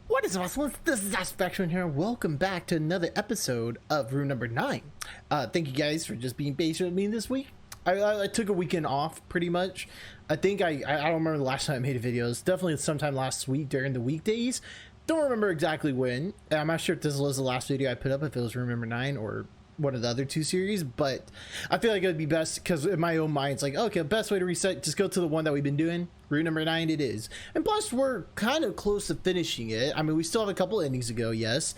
What is awesome? This is Aspectrum here. Welcome back to another episode of Room Number 9. Thank you guys for just being patient with me this week. I took a weekend off pretty much. I think I don't remember the last time I made a video. It was definitely sometime last week during the weekdays. Don't remember exactly when. I'm not sure if this was the last video I put up, if it was Room Number 9 or one of the other two series, but I feel like it would be best because in my own mind it's like, okay, best way to reset, just go to the one that we've been doing. Room Number 9 it is, and plus we're kind of close to finishing it. I mean, we still have a couple endings to go, yes,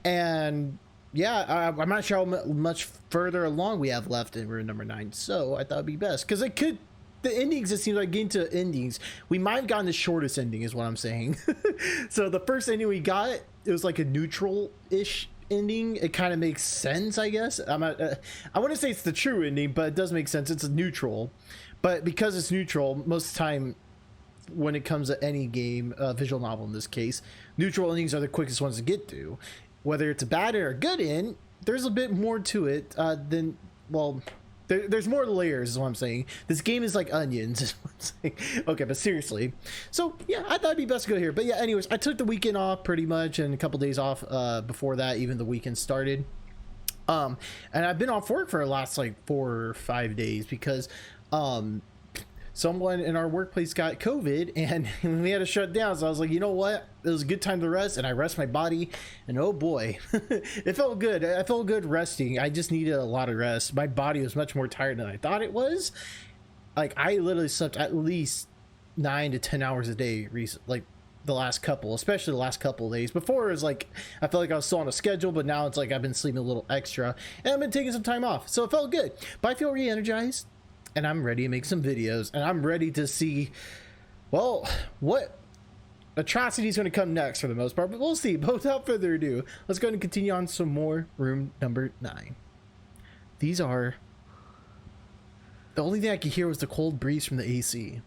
and yeah, I'm not sure how much further along we have left in Room Number 9, so I thought it'd be best because it could, the endings, it seems like getting to endings, we might have gotten the shortest ending is what I'm saying. So the first ending we got, it was like a neutral-ish ending. It kind of makes sense, I guess. I wouldn't say it's the true ending, but it does make sense. It's a neutral, but because it's neutral, most of the time when it comes to any game, visual novel in this case, neutral endings are the quickest ones to get to. Whether it's a bad or a good end, there's a bit more to it than, well, there's more layers is what I'm saying. This game is like onions is what I'm saying. Okay, but seriously, so yeah, I thought it'd be best to go here. But yeah, anyways, I took the weekend off pretty much, and a couple days off before that, even the weekend started. And I've been off work for the last like 4 or 5 days because someone in our workplace got COVID and we had to shut down. So I was like, you know what? It was a good time to rest, and I rest my body, and oh boy, it felt good. I felt good resting. I just needed a lot of rest. My body was much more tired than I thought it was. Like, I literally slept at least 9 to 10 hours a day like the last couple, especially the last couple of days. Before it was like I felt like I was still on a schedule, but now it's like I've been sleeping a little extra and I've been taking some time off, so it felt good. But I feel re-energized, and I'm ready to make some videos, and I'm ready to see, well, what atrocity is going to come next for the most part, but we'll see. But without further ado, let's go ahead and continue on some more Room Number 9. These are, the only thing I could hear was the cold breeze from the AC.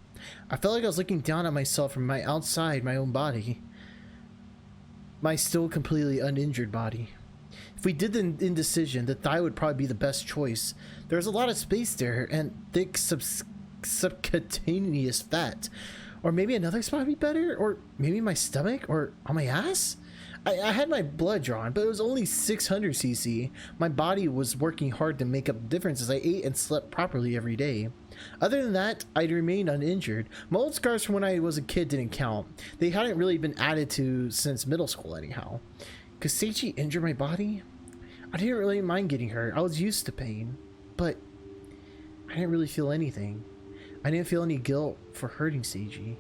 I felt like I was looking down at myself from outside my own body, my still completely uninjured body. If we did the indecision, the thigh would probably be the best choice. There's a lot of space there and thick subcutaneous fat. Or maybe another spot would be better? Or maybe my stomach? Or on my ass? I had my blood drawn, but it was only 600 cc. My body was working hard to make up the difference as I ate and slept properly every day. Other than that, I'd remained uninjured. My old scars from when I was a kid didn't count. They hadn't really been added to since middle school anyhow. Could Seiji injure my body? I didn't really mind getting hurt. I was used to pain, but I didn't really feel anything. I didn't feel any guilt for hurting Seiji,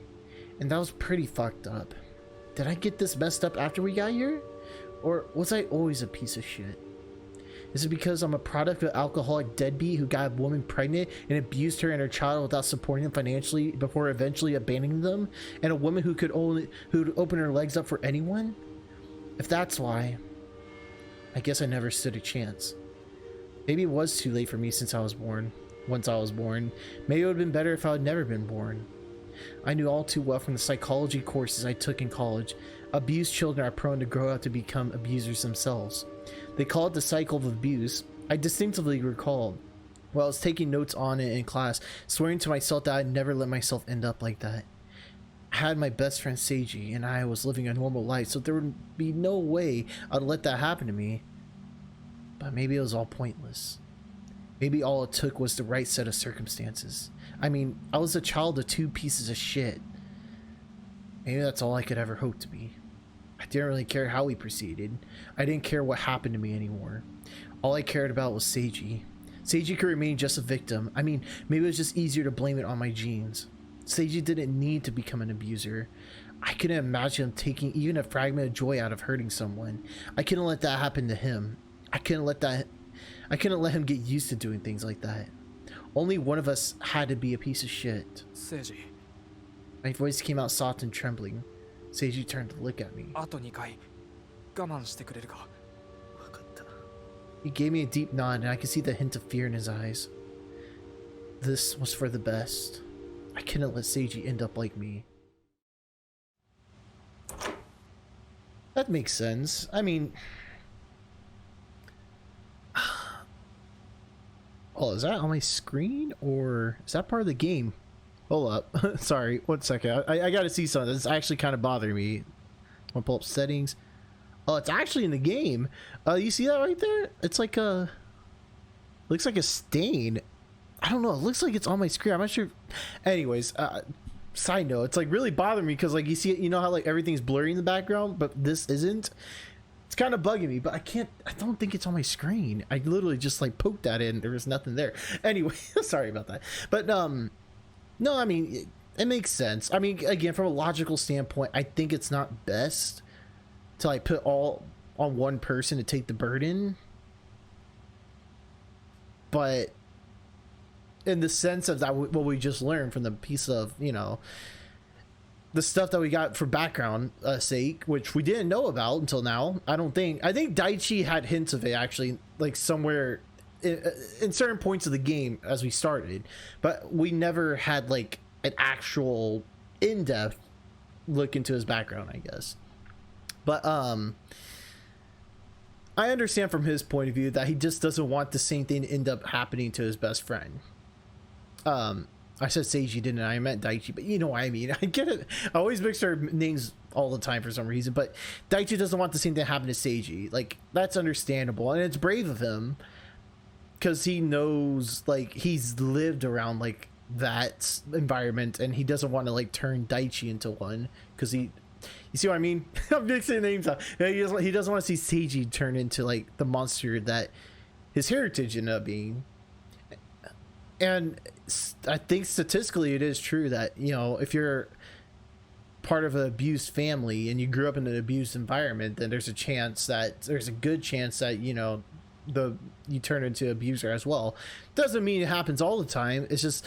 and that was pretty fucked up. Did I get this messed up after we got here? Or was I always a piece of shit? Is it because I'm a product of an alcoholic deadbeat who got a woman pregnant and abused her and her child without supporting them financially before eventually abandoning them? And a woman who'd open her legs up for anyone? If that's why, I guess I never stood a chance. Maybe it was too late for me since I was born. Once I was born, maybe it would have been better if I had never been born. I knew all too well from the psychology courses I took in college, abused children are prone to grow up to become abusers themselves. They call it the cycle of abuse. I distinctively recalled, while I was taking notes on it in class, swearing to myself that I'd never let myself end up like that. I had my best friend Seiji, and I was living a normal life, so there would be no way I'd let that happen to me. But maybe it was all pointless. Maybe all it took was the right set of circumstances. I mean, I was a child of 2 pieces of shit. Maybe that's all I could ever hope to be. I didn't really care how we proceeded. I didn't care what happened to me anymore. All I cared about was Seiji. Seiji could remain just a victim. I mean, maybe it was just easier to blame it on my genes. Seiji didn't need to become an abuser. I couldn't imagine him taking even a fragment of joy out of hurting someone. I couldn't let that happen to him. I couldn't let him get used to doing things like that. Only one of us had to be a piece of shit. Seiji. My voice came out soft and trembling. Seiji turned to look at me. He gave me a deep nod, and I could see the hint of fear in his eyes. This was for the best. I couldn't let Seiji end up like me. That makes sense. I mean... Oh, is that on my screen, or is that part of the game? Hold up. Sorry, 1 second. I gotta see something. This is actually kind of bothering me. Want to pull up settings? Oh, it's actually in the game. You see that right there? It's like a, looks like a stain. I don't know. It looks like it's on my screen. I'm not sure. Anyways, side note, it's like really bothering me because like you see it, you know how like everything's blurry in the background, but this isn't. It's kind of bugging me, but I don't think it's on my screen. I literally just like poked at it and there was nothing there. Anyway, sorry about that. But no, I mean it makes sense. I mean, again, from a logical standpoint, I think it's not best to like put all on one person to take the burden. But in the sense of that, what we just learned from the piece of, you know, the stuff that we got for background sake, which we didn't know about until now. I think Daichi had hints of it actually, like somewhere in certain points of the game as we started, but we never had like an actual in-depth look into his background, I guess. But I understand from his point of view that he just doesn't want the same thing to end up happening to his best friend. I said Seiji, didn't I? I meant Daichi, but you know what I mean. I get it. I always mix their names all the time for some reason, but Daichi doesn't want the same thing to happen to Seiji. Like, that's understandable, and it's brave of him because he knows, like, he's lived around like that environment, and he doesn't want to like turn Daichi into one because he. You see what I mean? I'm mixing names up. He doesn't want to see Seiji turn into like the monster that his heritage ended up being. And I think statistically it is true that, you know, if you're part of an abused family and you grew up in an abused environment, then there's a good chance that, you know, you turn into an abuser as well. Doesn't mean it happens all the time. It's just,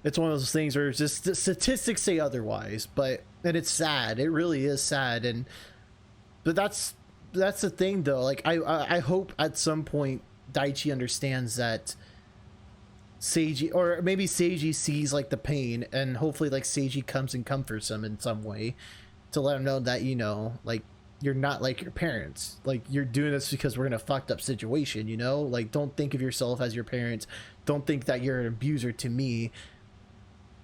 it's one of those things where it's just statistics say otherwise, and it's sad. It really is sad. But that's the thing though. Like I hope at some point Daichi understands that Seiji, or maybe Seiji sees like the pain, and hopefully like Seiji comes and comforts him in some way to let him know that, you know, like, you're not like your parents. Like, you're doing this because we're in a fucked up situation, you know? Like, don't think of yourself as your parents. Don't think that you're an abuser to me.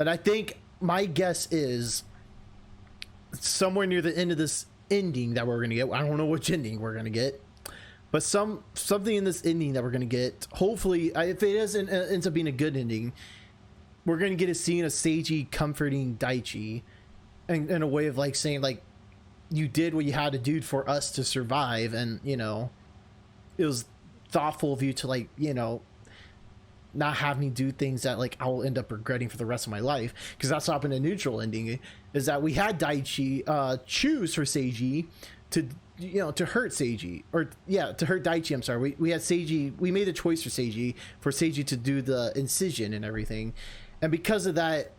And I think my guess is somewhere near the end of this ending that we're gonna get. I don't know which ending we're gonna get, but something in this ending that we're gonna get. Hopefully, if it ends up being a good ending, we're gonna get a scene of Seiji comforting Daichi, and in a way of like saying like, you did what you had to do for us to survive, and you know, it was thoughtful of you to like, you know, not have me do things that like I'll end up regretting for the rest of my life. Because that's what happened in neutral ending, is that we had Daichi choose for Seiji to, you know, to hurt Seiji, or yeah, to hurt Daichi. I'm sorry. We had Seiji. We made a choice for Seiji to do the incision and everything, and because of that,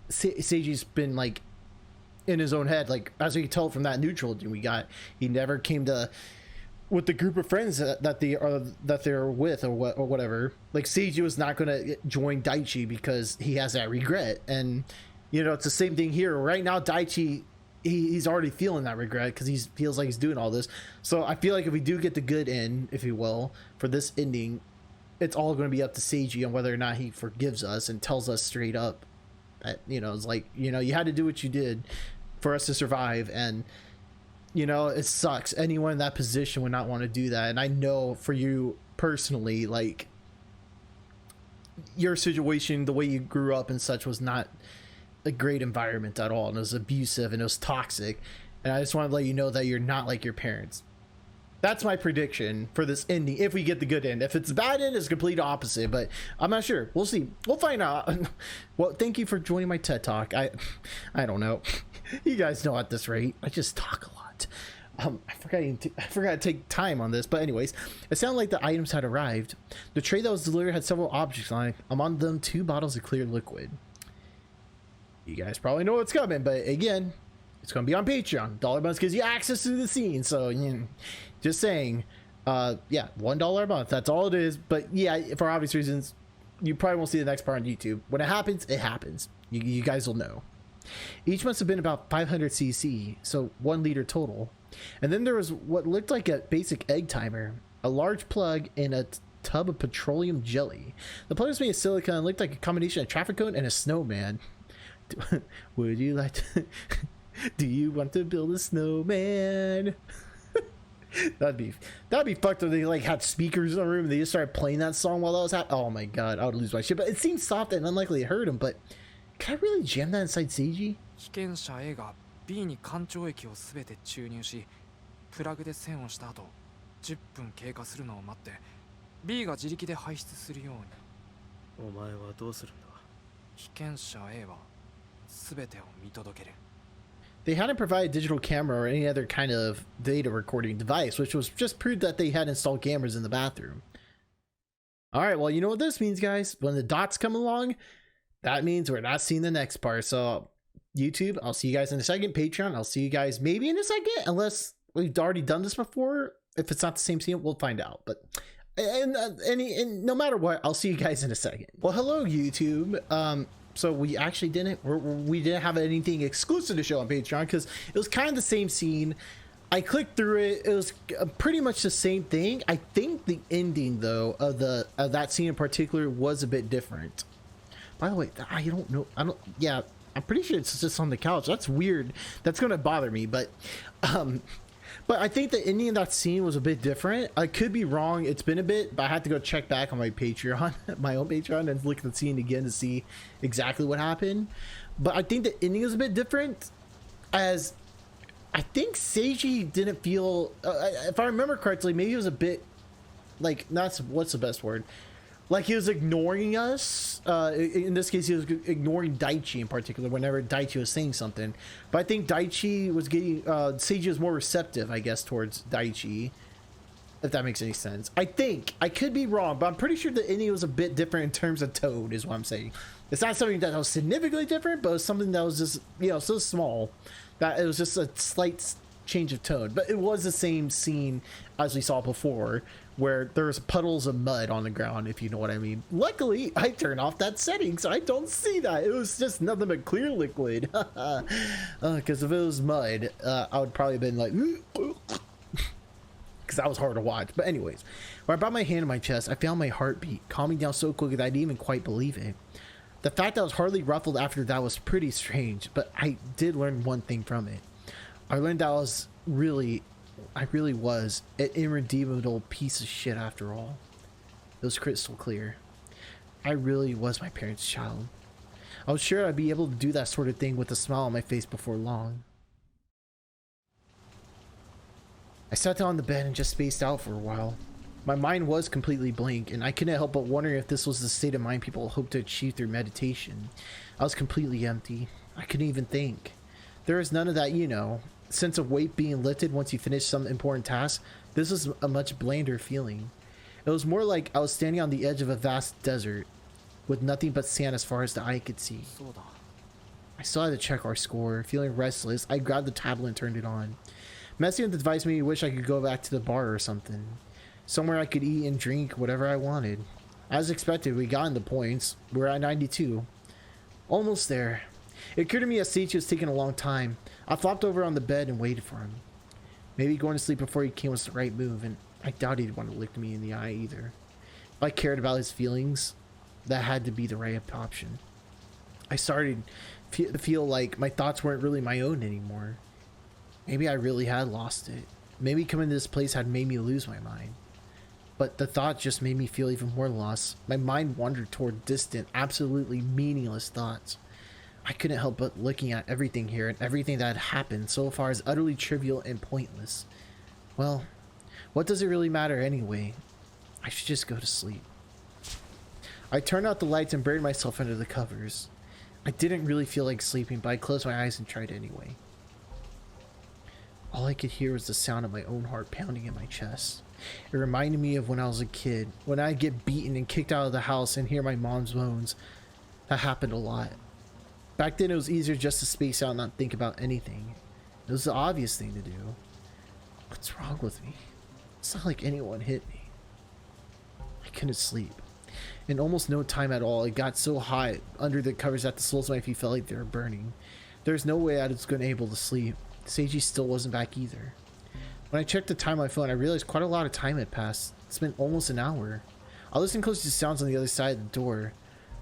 Seiji's been like in his own head. Like, as we can tell from that neutral ending we got, he never came to with the group of friends that they're with, or whatever. Like, Seiji was not going to join Daichi because he has that regret. And you know, it's the same thing here right now. Daichi, he's already feeling that regret because he feels like he's doing all this. So I feel like if we do get the good end, if you will, for this ending, it's all going to be up to Seiji on whether or not he forgives us and tells us straight up that, you know, it's like, you know, you had to do what you did for us to survive. And you know, it sucks. Anyone in that position would not want to do that. And I know for you personally, like, your situation, the way you grew up and such, was not a great environment at all. And it was abusive and it was toxic. And I just want to let you know that you're not like your parents. That's my prediction for this ending, if we get the good end. If it's a bad end, it's complete opposite. But I'm not sure. We'll see. We'll find out. Well, thank you for joining my TED Talk. I don't know. You guys know at this rate, I just talk a lot. I forgot to take time on this, but anyways, it sounded like the items had arrived. The tray that was delivered had several objects on it. Among them, 2 bottles of clear liquid. You guys probably know what's coming, but again, it's going to be on Patreon. $1 a month gives you access to the scene, so you know, just saying. Yeah, $1 a month. That's all it is. But yeah, for obvious reasons, you probably won't see the next part on YouTube. When it happens, it happens. You guys will know. Each must have been about 500 cc, so 1 liter total. And then there was what looked like a basic egg timer, a large plug, and a tub of petroleum jelly. The plug was made of silicone and looked like a combination of a traffic cone and a snowman. Would you like to Do you want to build a snowman? that'd be fucked if they like had speakers in the room and they just started playing that song while that was happening. Oh my god, I would lose my shit. But it seems soft and unlikely to hurt him. But can I really jam that inside Seiji? 被験者 A が B に干潮液をすべて注入し、プラグで栓をした後、10分経過するのを待って、B が自力で排出するように。お前はどうするんだ？被験者 A はすべてを見届ける。They hadn't provided digital camera or any other kind of data recording device, which was just proof that they had installed cameras in the bathroom. All right, well, you know what this means, guys. When the dots come along, that means we're not seeing the next part. So, YouTube, I'll see you guys in a second. Patreon, I'll see you guys maybe in a second, unless we've already done this before. If it's not the same scene, we'll find out. But and no matter what, I'll see you guys in a second. Well, hello, YouTube. So we actually didn't have anything exclusive to show on Patreon because it was kind of the same scene. I clicked through it. It was pretty much the same thing. I think the ending though of that scene in particular was a bit different. By the way, I don't know. Yeah, I'm pretty sure it's just on the couch. That's weird. That's gonna bother me. But I think the ending of that scene was a bit different. I could be wrong. It's been a bit, but I had to go check back on my Patreon, my own Patreon, and look at the scene again to see exactly what happened. But I think the ending is a bit different, as I think Seiji didn't feel, if I remember correctly, maybe he was a bit like, what's the best word? Like he was ignoring us. In this case, he was ignoring Daichi in particular whenever Daichi was saying something. But I think Daichi was getting, Seiji was more receptive, I guess, towards Daichi. If that makes any sense. I think. I could be wrong, but I'm pretty sure the ending was a bit different in terms of tone, is what I'm saying. It's not something that was significantly different, but it was something that was just, you know, so small that it was just a slight change of tone. But it was the same scene as we saw before, where there's puddles of mud on the ground, if you know what I mean. Luckily, I turned off that setting, so I don't see that. It was just nothing but clear liquid. Because if it was mud, I would probably have been like, because that was hard to watch. But anyways, when I brought my hand to my chest, I found my heartbeat calming down so quickly that I didn't even quite believe it. The fact that I was hardly ruffled after that was pretty strange, but I did learn one thing from it. I learned that I really was an irredeemable piece of shit after all. It was crystal clear. I really was my parents' child. I was sure I'd be able to do that sort of thing with a smile on my face before long. I sat down on the bed and just spaced out for a while. My mind was completely blank, and I couldn't help but wondering if this was the state of mind people hope to achieve through meditation. I was completely empty. I couldn't even think. There was none of that, you know, sense of weight being lifted once you finish some important task. This was a much blander feeling. It was more like I was standing on the edge of a vast desert with nothing but sand as far as the eye could see. I still had to check our score. Feeling restless, I grabbed the tablet and turned it on. Messing with the device made me wish I could go back to the bar or something. Somewhere I could eat and drink whatever I wanted. As expected, we got in the points. We're at 92. Almost there. It occurred to me that Seiji was taking a long time. I flopped over on the bed and waited for him. Maybe going to sleep before he came was the right move, and I doubt he'd want to look me in the eye either. If I cared about his feelings, that had to be the right option. I started to feel like my thoughts weren't really my own anymore. Maybe I really had lost it. Maybe coming to this place had made me lose my mind. But the thought just made me feel even more lost. My mind wandered toward distant, absolutely meaningless thoughts. I couldn't help but looking at everything here and everything that had happened so far as utterly trivial and pointless. Well, what does it really matter anyway? I should just go to sleep. I turned out the lights and buried myself under the covers. I didn't really feel like sleeping, but I closed my eyes and tried anyway. All I could hear was the sound of my own heart pounding in my chest. It reminded me of when I was a kid, when I'd get beaten and kicked out of the house and hear my mom's moans. That happened a lot. Back then it was easier just to space out and not think about anything. It was the obvious thing to do. What's wrong with me? It's not like anyone hit me. I couldn't sleep. In almost no time at all, it got so hot under the covers that the soles of my feet felt like they were burning. There's no way I was going to be able to sleep. Seiji still wasn't back either. When I checked the time on my phone, I realized quite a lot of time had passed. It's been almost an hour. I listened close to sounds on the other side of the door.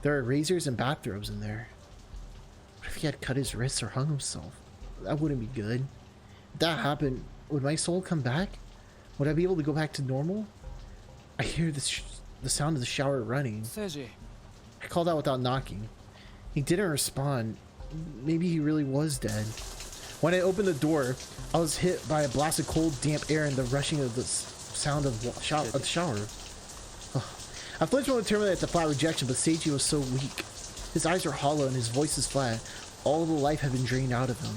There are razors and bathrobes in there. What if he had cut his wrists or hung himself? that wouldn't be good. If that happened, would my soul come back? Would I be able to go back to normal? I hear the sound of the shower running. Seiji. I called out without knocking. He didn't respond. Maybe he really was dead. When I opened the door, I was hit by a blast of cold, damp air and the rushing of the sound of the shower. I flinched momentarily at the flat rejection, but Seiji was so weak. His eyes were hollow and his voice was flat. All the life had been drained out of him.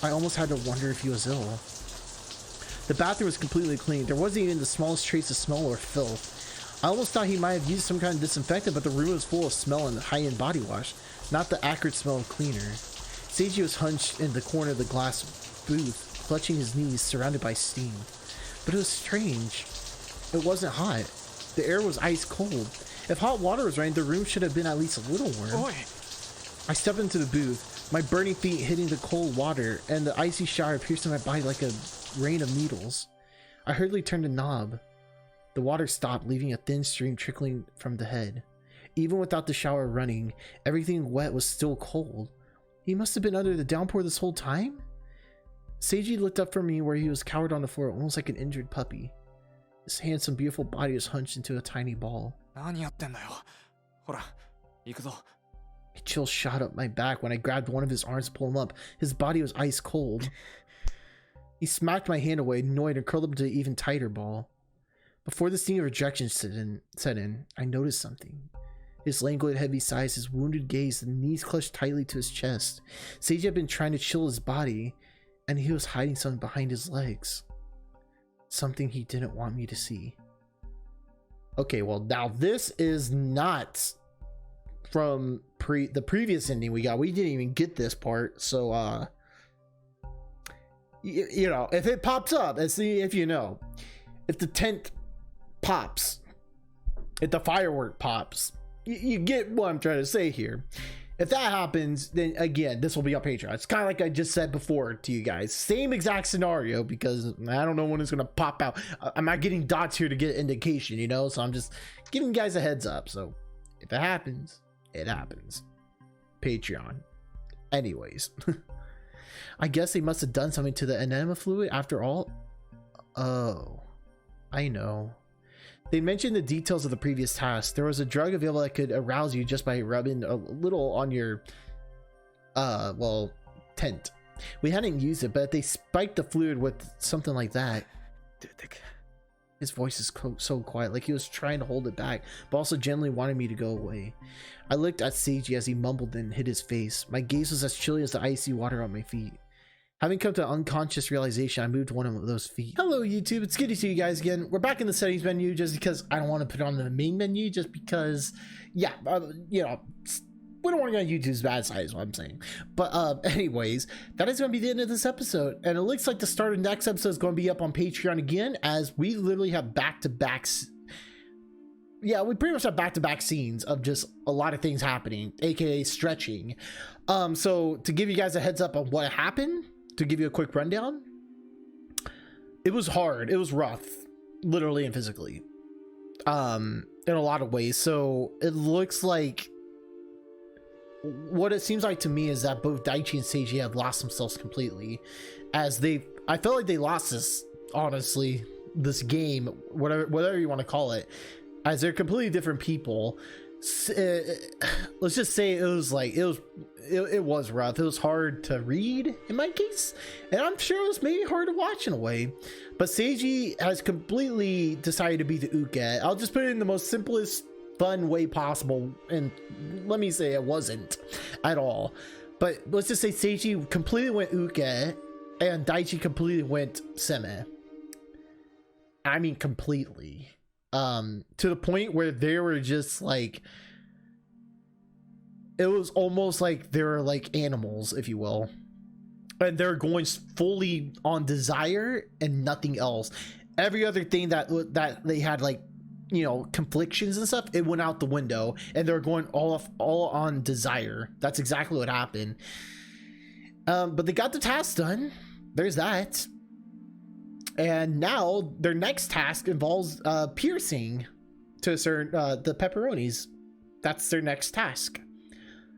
I almost had to wonder if he was ill. The bathroom was completely clean. There wasn't even the smallest trace of smell or filth. I almost thought he might have used some kind of disinfectant, but the room was full of smell and high-end body wash, not the acrid smell of cleaner. Seiji was hunched in the corner of the glass booth, clutching his knees, surrounded by steam. But it was strange. It wasn't hot. The air was ice cold. If hot water was running, the room should have been at least a little warm. Oi. I stepped into the booth, my burning feet hitting the cold water, and the icy shower piercing my body like a rain of needles. I hurriedly turned the knob. The water stopped, leaving a thin stream trickling from the head. Even without the shower running, everything wet was still cold. He must have been under the downpour this whole time? Seiji looked up from me where he was cowered on the floor, almost like an injured puppy. His handsome, beautiful body was hunched into a tiny ball. 何やってんだよ。ほら、行くぞ。 A chill shot up my back when I grabbed one of his arms to pull him up. His body was ice cold. He smacked my hand away, annoyed, and curled up into an even tighter ball. Before the sting of rejection set in, I noticed something. His languid, heavy sighs, his wounded gaze, the knees clutched tightly to his chest. Seiji had been trying to chill his body, and he was hiding something behind his legs. Something he didn't want me to see. Okay, well, now this is not from the previous ending we got. We didn't even get this part, so you know, if it pops up, let's see if you know. If the tent pops, if the firework pops, you get what I'm trying to say here. If that happens, then again, this will be on Patreon. It's kind of like I just said before to you guys. Same exact scenario, because I don't know when it's going to pop out. I'm not getting dots here to get indication, you know? So I'm just giving you guys a heads up. So if it happens, it happens. Patreon. Anyways. I guess they must have done something to the enema fluid after all. Oh, I know. They mentioned the details of the previous task. There was a drug available that could arouse you just by rubbing a little on your, well, tent. We hadn't used it, but they spiked the fluid with something like that. His voice is so quiet, like he was trying to hold it back, but also gently wanted me to go away. I looked at Seiji as he mumbled and hid his face. My gaze was as chilly as the icy water on my feet. Having come to unconscious realization, I moved one of those feet. Hello, YouTube. It's good to see you guys again. We're back in the settings menu just because I don't want to put it on the main menu, just because, yeah, you know, we don't want to go on YouTube's bad side is what I'm saying. But anyways, that is going to be the end of this episode. And it looks like the start of the next episode is going to be up on Patreon again, as we literally have back-to-backs. Yeah, we pretty much have back-to-back scenes of just a lot of things happening, aka stretching. So to give you guys a heads up on what happened, to give you a quick rundown, it was hard, it was rough, literally and physically, in a lot of ways. So it looks like, what it seems like to me is that both Daichi and Seiji have lost themselves completely, as I felt like they lost this, honestly, this game, whatever you want to call it, as they're completely different people. Let's just say it was rough. It was hard to read in my case, and I'm sure it was maybe hard to watch in a way. But Seiji has completely decided to be the uke. I'll just put it in the most simplest fun way possible, and let me say it wasn't at all, but let's just say Seiji completely went uke and Daichi completely went seme. I mean completely. To the point where they were just like, it was almost like they were like animals, if you will, and they're going fully on desire and nothing else. Every other thing that they had, like, you know, conflictions and stuff, it went out the window, and they're going all on desire. That's exactly what happened. But they got the task done. There's that. And now their next task involves piercing to a certain the pepperonis. That's their next task.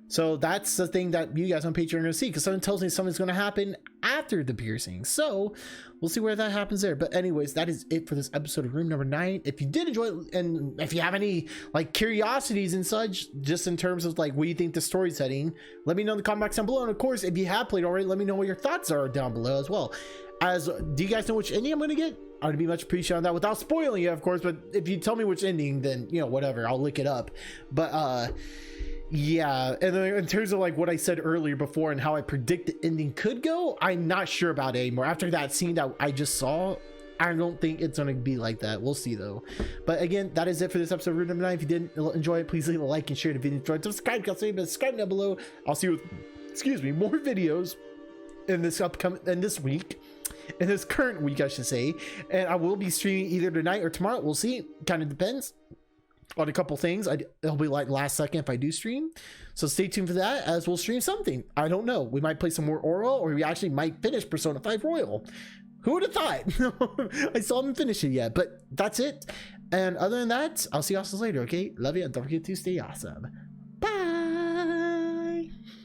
So that's the thing that you guys on Patreon are going to see, because something tells me something's going to happen after the piercing. So we'll see where that happens there. But anyways, that is it for this episode of Room Number 9. If you did enjoy it, and if you have any like curiosities and such, just in terms of like where you think the story's heading, let me know in the comment box down below. And of course, if you have played already, let me know what your thoughts are down below as well. Do you guys know which ending I'm gonna get? I'd be much appreciated on that, without spoiling it, of course. But if you tell me which ending, then you know, whatever, I'll look it up. But yeah, and then in terms of like what I said earlier before and how I predict the ending could go, I'm not sure about it anymore. After that scene that I just saw, I don't think it's gonna be like that. We'll see though. But again, that is it for this episode of Room Number 9. If you did enjoy it, please leave a like and share the video. Enjoyed, subscribe, subscribe down below. I'll see you with, excuse me, more videos in this week. In this current week, I should say. And I will be streaming either tonight or tomorrow. We'll see. Kind of depends on a couple things. It'll be like last second if I do stream. So stay tuned for that, as we'll stream something. I don't know. We might play some more Oral, or we actually might finish Persona 5 Royal. Who would have thought? I still haven't finished it yet, but that's it. And other than that, I'll see you guys later, okay? Love you, and don't forget to stay awesome.